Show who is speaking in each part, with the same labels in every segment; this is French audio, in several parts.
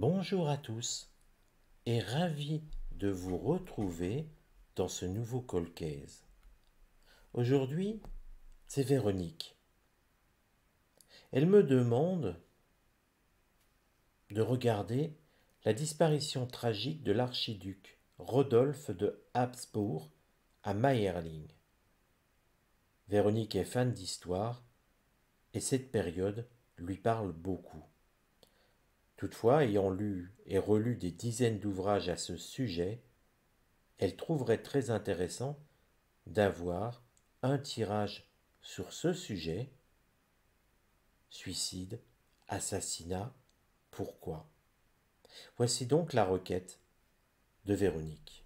Speaker 1: Bonjour à tous et ravi de vous retrouver dans ce nouveau Colcase. Aujourd'hui, c'est Véronique. Elle me demande de regarder la disparition tragique de l'archiduc Rodolphe de Habsbourg à Mayerling. Véronique est fan d'histoire et cette période lui parle beaucoup. Toutefois, ayant lu et relu des dizaines d'ouvrages à ce sujet, elle trouverait très intéressant d'avoir un tirage sur ce sujet, suicide, assassinat, pourquoi. Voici donc la requête de Véronique.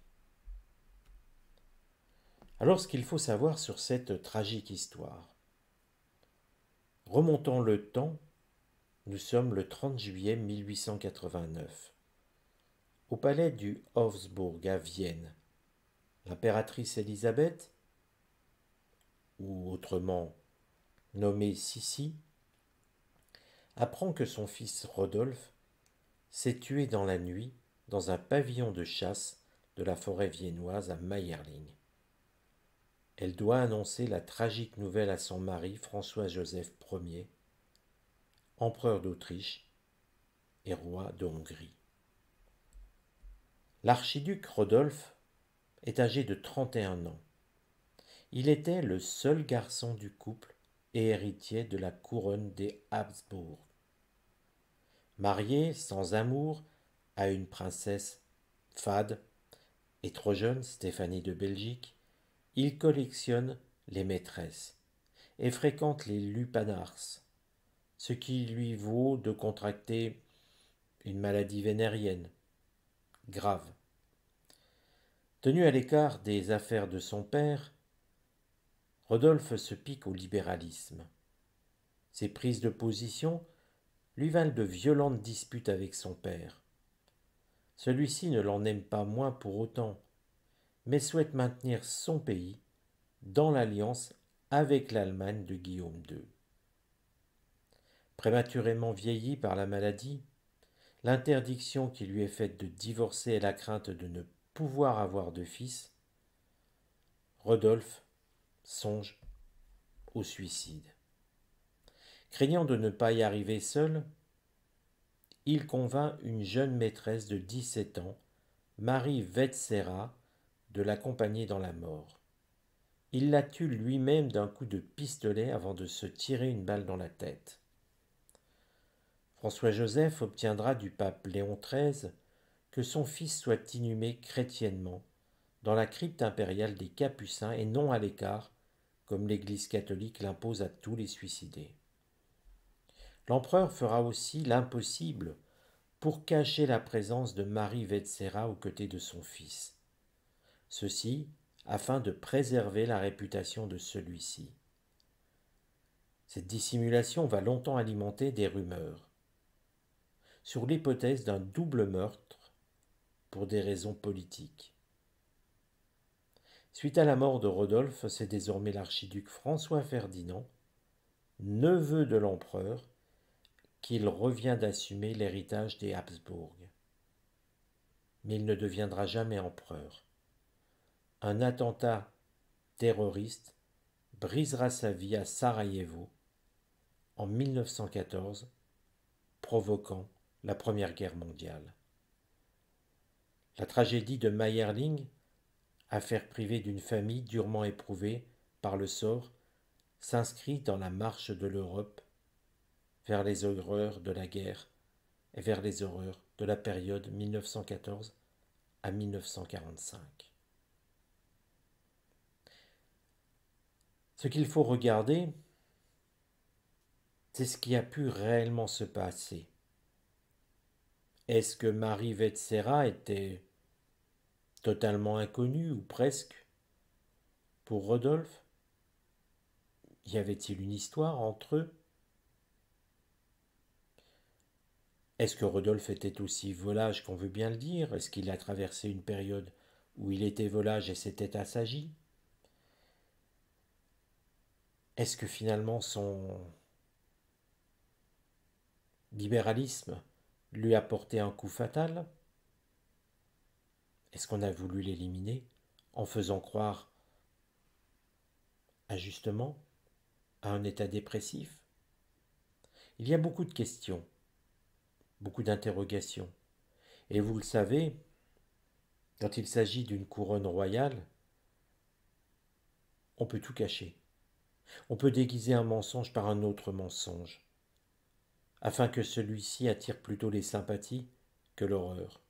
Speaker 1: Alors ce qu'il faut savoir sur cette tragique histoire. Remontons le temps, nous sommes le 30 juillet 1889. Au palais du Hofburg à Vienne, l'impératrice Élisabeth, ou autrement nommée Sissi, apprend que son fils Rodolphe s'est tué dans la nuit dans un pavillon de chasse de la forêt viennoise à Mayerling. Elle doit annoncer la tragique nouvelle à son mari François-Joseph Ier, empereur d'Autriche et roi de Hongrie. L'archiduc Rodolphe est âgé de 31 ans. Il était le seul garçon du couple et héritier de la couronne des Habsbourg. Marié sans amour à une princesse fade et trop jeune, Stéphanie de Belgique, il collectionne les maîtresses et fréquente les lupanars, ce qui lui vaut de contracter une maladie vénérienne grave. Tenu à l'écart des affaires de son père, Rodolphe se pique au libéralisme. Ses prises de position lui valent de violentes disputes avec son père. Celui-ci ne l'en aime pas moins pour autant, mais souhaite maintenir son pays dans l'alliance avec l'Allemagne de Guillaume II. Prématurément vieilli par la maladie, l'interdiction qui lui est faite de divorcer et la crainte de ne pouvoir avoir de fils, Rodolphe songe au suicide. Craignant de ne pas y arriver seul, il convainc une jeune maîtresse de 17 ans, Marie Vetsera, de l'accompagner dans la mort. Il la tue lui-même d'un coup de pistolet avant de se tirer une balle dans la tête. François-Joseph obtiendra du pape Léon XIII que son fils soit inhumé chrétiennement dans la crypte impériale des Capucins et non à l'écart, comme l'Église catholique l'impose à tous les suicidés. L'empereur fera aussi l'impossible pour cacher la présence de Marie Vetsera aux côtés de son fils. Ceci afin de préserver la réputation de celui-ci. Cette dissimulation va longtemps alimenter des rumeurs sur l'hypothèse d'un double meurtre pour des raisons politiques. Suite à la mort de Rodolphe, c'est désormais l'archiduc François-Ferdinand, neveu de l'empereur, qu'il revient d'assumer l'héritage des Habsbourg. Mais il ne deviendra jamais empereur. Un attentat terroriste brisera sa vie à Sarajevo en 1914, provoquant la Première Guerre mondiale. La tragédie de Mayerling, affaire privée d'une famille durement éprouvée par le sort, s'inscrit dans la marche de l'Europe vers les horreurs de la guerre et vers les horreurs de la période 1914 à 1945. Ce qu'il faut regarder, c'est ce qui a pu réellement se passer. Est-ce que Marie Vetsera était totalement inconnue ou presque pour Rodolphe? Y avait-il une histoire entre eux? Est-ce que Rodolphe était aussi volage qu'on veut bien le dire? Est-ce qu'il a traversé une période où il était volage et s'était assagi? Est-ce que finalement son libéralisme lui a porté un coup fatal? Est-ce qu'on a voulu l'éliminer en faisant croire, injustement, à un état dépressif? Il y a beaucoup de questions, beaucoup d'interrogations. Et vous le savez, quand il s'agit d'une couronne royale, on peut tout cacher. On peut déguiser un mensonge par un autre mensonge, afin que celui-ci attire plutôt les sympathies que l'horreur.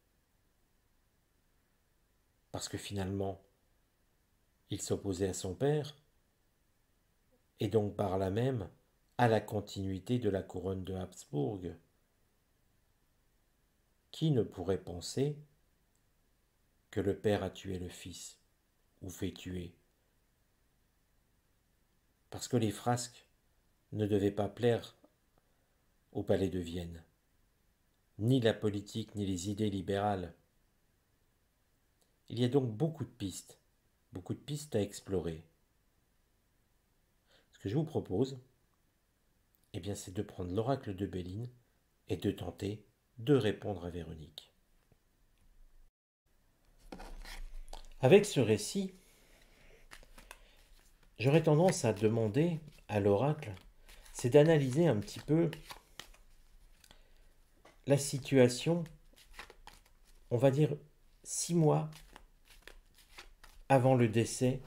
Speaker 1: Parce que finalement, il s'opposait à son père, et donc par là même à la continuité de la couronne de Habsbourg. Qui ne pourrait penser que le père a tué le fils, ou fait tuer? Parce que les frasques ne devaient pas plaire au palais de Vienne, ni la politique ni les idées libérales. Il y a donc beaucoup de pistes à explorer. Ce que je vous propose, eh bien, c'est de prendre l'oracle de Béline et de tenter de répondre à Véronique. Avec ce récit, j'aurais tendance à demander à l'oracle, c'est d'analyser un petit peu la situation, on va dire 6 mois avant le décès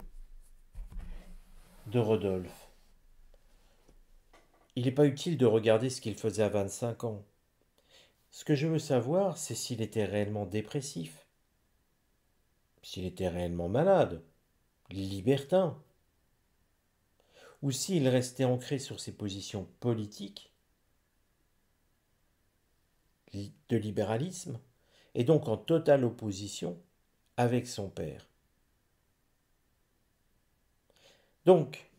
Speaker 1: de Rodolphe. Il n'est pas utile de regarder ce qu'il faisait à 25 ans. Ce que je veux savoir, c'est s'il était réellement dépressif, s'il était réellement malade, libertin, ou s'il restait ancré sur ses positions politiques de libéralisme, et donc en totale opposition avec son père. Donc,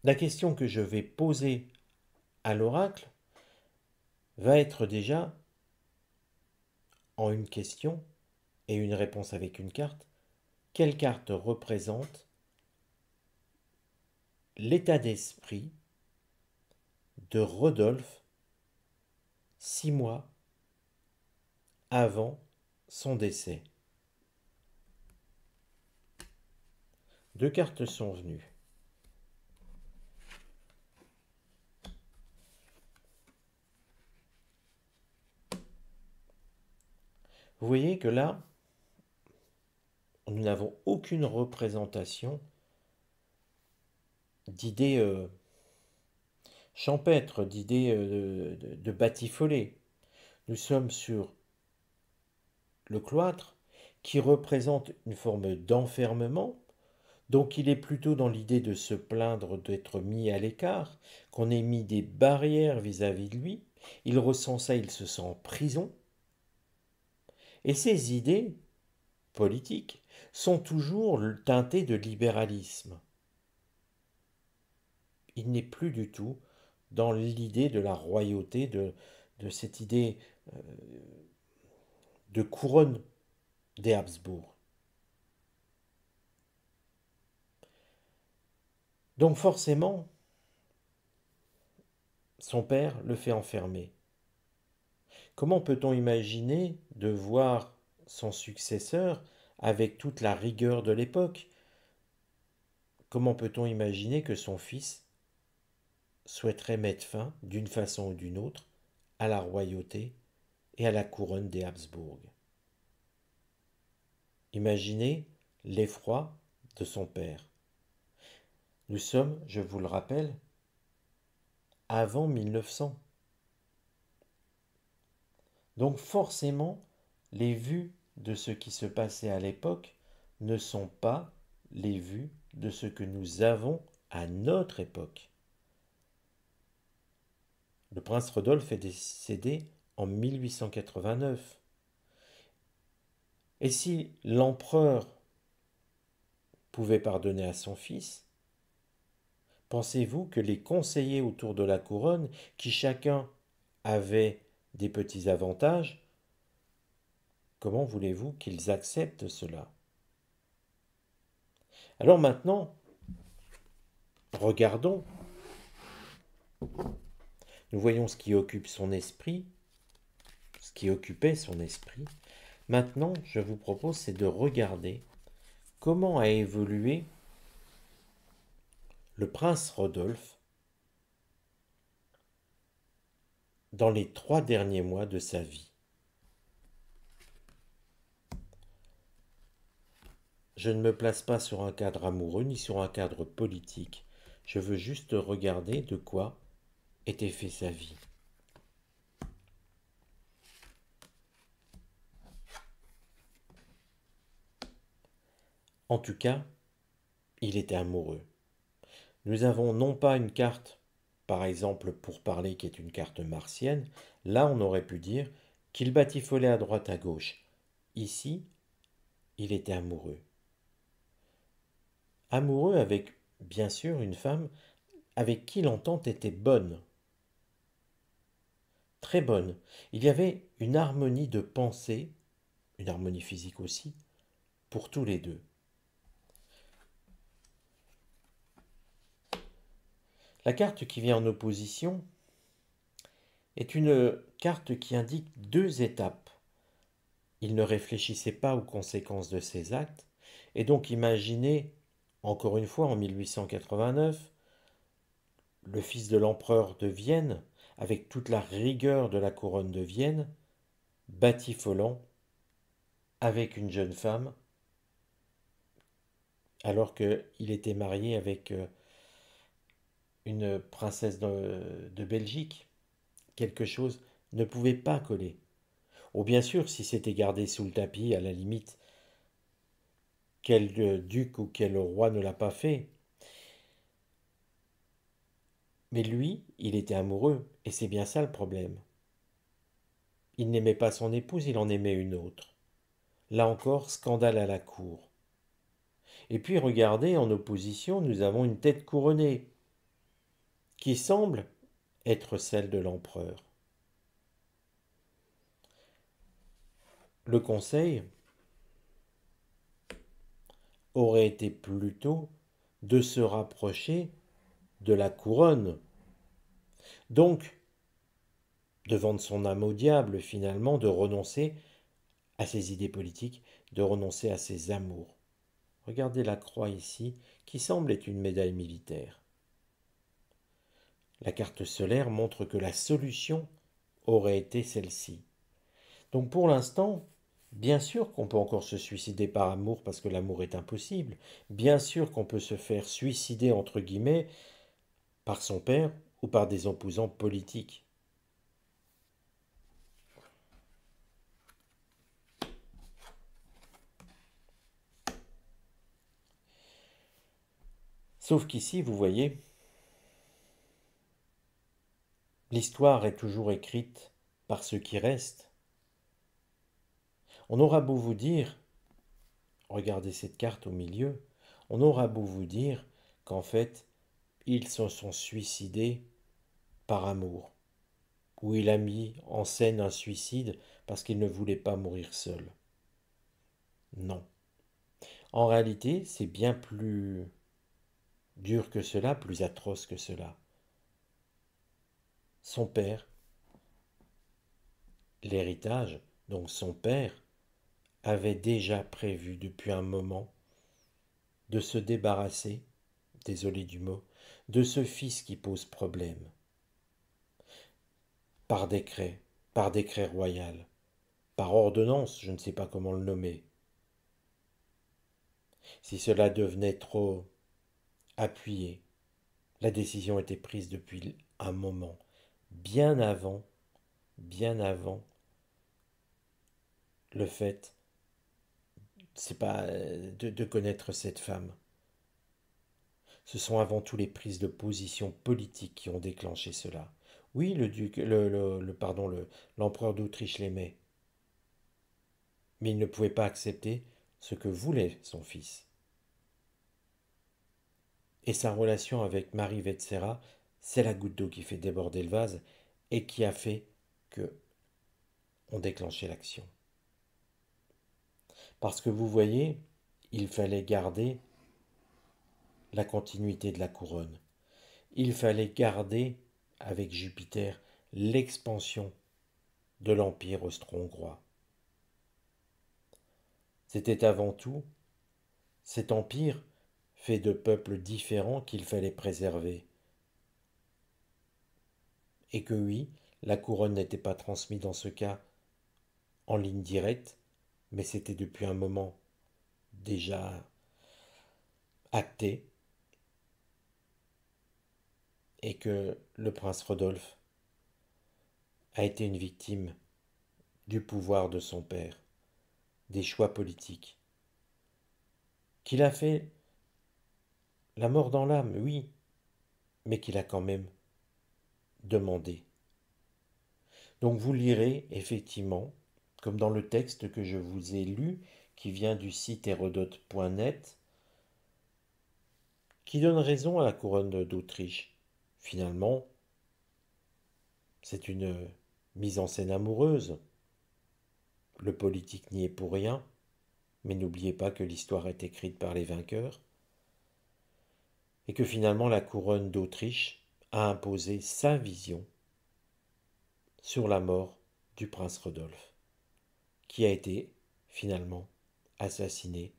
Speaker 1: la question que je vais poser à l'oracle va être déjà en une question et une réponse avec une carte. Quelle carte représente l'état d'esprit de Rodolphe 6 mois avant son décès? 2 cartes sont venues. Vous voyez que là, nous n'avons aucune représentation d'idées champêtres, d'idées de batifolées. Nous sommes sur le cloître qui représente une forme d'enfermement. Donc il est plutôt dans l'idée de se plaindre d'être mis à l'écart, qu'on ait mis des barrières vis-à-vis de lui. Il ressent ça, il se sent en prison. Et ces idées politiques sont toujours teintées de libéralisme. Il n'est plus du tout dans l'idée de la royauté, de cette idée de couronne des Habsbourg. Donc forcément, son père le fait enfermer. Comment peut-on imaginer de voir son successeur avec toute la rigueur de l'époque? Comment peut-on imaginer que son fils souhaiterait mettre fin, d'une façon ou d'une autre, à la royauté et à la couronne des Habsbourg? Imaginez l'effroi de son père. Nous sommes, je vous le rappelle, avant 1900. Donc forcément, les vues de ce qui se passait à l'époque ne sont pas les vues de ce que nous avons à notre époque. Le prince Rodolphe est décédé en 1889. Et si l'empereur pouvait pardonner à son fils, pensez-vous que les conseillers autour de la couronne, qui chacun avait des petits avantages, comment voulez-vous qu'ils acceptent cela? Alors maintenant, regardons. Nous voyons ce qui occupe son esprit, ce qui occupait son esprit. Maintenant, je vous propose, c'est de regarder comment a évolué le prince Rodolphe dans les 3 derniers mois de sa vie. Je ne me place pas sur un cadre amoureux ni sur un cadre politique. Je veux juste regarder de quoi était fait sa vie. En tout cas, il était amoureux. Nous avons non pas une carte, par exemple pour parler qui est une carte martienne, là on aurait pu dire qu'il batifolait à droite à gauche. Ici, il était amoureux. Amoureux avec, bien sûr, une femme avec qui l'entente était bonne, très bonne. Il y avait une harmonie de pensée, une harmonie physique aussi, pour tous les deux. La carte qui vient en opposition est une carte qui indique 2 étapes. Il ne réfléchissait pas aux conséquences de ses actes, et donc imaginez, encore une fois en 1889, le fils de l'empereur de Vienne, avec toute la rigueur de la couronne de Vienne, batifolant avec une jeune femme, alors qu'il était marié avec une princesse de Belgique. Quelque chose ne pouvait pas coller. Ou bien sûr, si c'était gardé sous le tapis, à la limite, quel duc ou quel roi ne l'a pas fait. Mais lui, il était amoureux, et c'est bien ça le problème. Il n'aimait pas son épouse, il en aimait une autre. Là encore, scandale à la cour. Et puis regardez, en opposition, nous avons une tête couronnée, qui semble être celle de l'empereur. Le conseil aurait été plutôt de se rapprocher de la couronne. Donc, de vendre son âme au diable finalement, de renoncer à ses idées politiques, de renoncer à ses amours. Regardez la croix ici, qui semble être une médaille militaire. La carte solaire montre que la solution aurait été celle-ci. Donc pour l'instant, bien sûr qu'on peut encore se suicider par amour parce que l'amour est impossible. Bien sûr qu'on peut se faire suicider entre guillemets par son père ou par des opposants politiques. Sauf qu'ici, vous voyez, l'histoire est toujours écrite par ceux qui restent. On aura beau vous dire, regardez cette carte au milieu, on aura beau vous dire qu'en fait, ils se sont suicidés par amour, ou il a mis en scène un suicide parce qu'il ne voulait pas mourir seul. Non. En réalité, c'est bien plus dur que cela, plus atroce que cela. Son père, l'héritage, donc son père, avait déjà prévu depuis un moment de se débarrasser, désolé du mot, de ce fils qui pose problème, par décret royal, par ordonnance, je ne sais pas comment le nommer. Si cela devenait trop appuyé, la décision était prise depuis un moment, bien avant, bien avant le fait, c'est pas de connaître cette femme. Ce sont avant tout les prises de position politiques qui ont déclenché cela. Oui, le duc, l'empereur d'Autriche l'aimait, mais il ne pouvait pas accepter ce que voulait son fils. Et sa relation avec Marie Vetsera, c'est la goutte d'eau qui fait déborder le vase et qui a fait que on déclenchait l'action. Parce que vous voyez, il fallait garder la continuité de la couronne. Il fallait garder, avec Jupiter, l'expansion de l'Empire austro-hongrois. C'était avant tout cet empire fait de peuples différents qu'il fallait préserver. Et que oui, la couronne n'était pas transmise dans ce cas en ligne directe, mais c'était depuis un moment déjà acté, et que le prince Rodolphe a été une victime du pouvoir de son père, des choix politiques, qu'il a fait la mort dans l'âme, oui, mais qu'il a quand même demandé. Donc vous lirez effectivement, comme dans le texte que je vous ai lu, qui vient du site hérodote.net, qui donne raison à la couronne d'Autriche. Finalement, c'est une mise en scène amoureuse. Le politique n'y est pour rien, mais n'oubliez pas que l'histoire est écrite par les vainqueurs, et que finalement la couronne d'Autriche a imposé sa vision sur la mort du prince Rodolphe, qui a été finalement assassiné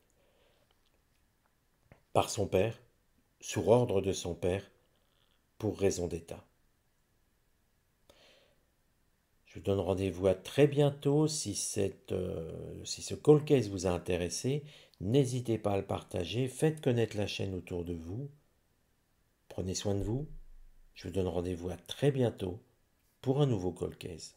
Speaker 1: par son père, sur ordre de son père, pour raison d'État. Je vous donne rendez-vous à très bientôt. Si ce call case vous a intéressé, n'hésitez pas à le partager. Faites connaître la chaîne autour de vous. Prenez soin de vous. Je vous donne rendez-vous à très bientôt pour un nouveau call case.